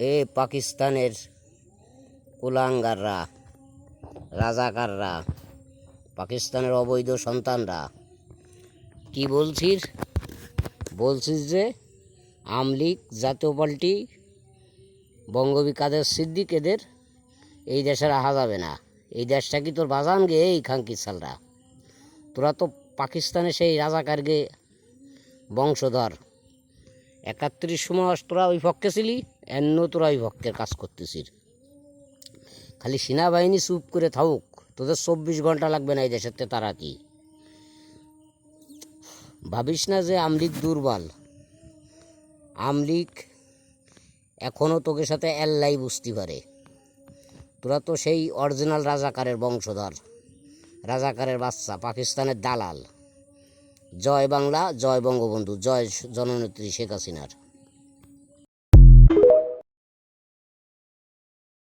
এ পাকিস্তানের কুলাঙ্গাররা, রাজাকাররা, পাকিস্তানের অবৈধ সন্তানরা কি বলছিস যে আমলিগ, জাতীয় পার্টি, বঙ্গবী কাদের সিদ্দিক এদের এই দেশে রাখা যাবে না। এই দেশটা কি তোর বাজান গে? এই খাঙ্কি সালরা, তোরা তো পাকিস্তানে সেই রাজাকার গে বংশধর। 71 সময় তোরা ওই পক্ষে ছিলি, এন্ন তোরা ওই পক্ষের কাজ করতেছিস। খালি সেনাবাহিনী চুপ করে থাকুক, তোদের 24 ঘন্টা লাগবে না এই দেশের তারা কি ভাবিস না যে আমলিগ দুর্বল। আমলিগ এখনও তোকে সাথে এল্লাই বুঝতে পারে। তোরা তো সেই অরিজিনাল রাজাকারের বংশধর, রাজাকারের বাচ্চা, পাকিস্তানের দালাল। জয় বাংলা, জয় বঙ্গবন্ধু, জয় জননেত্রী শেখ হাসিনার।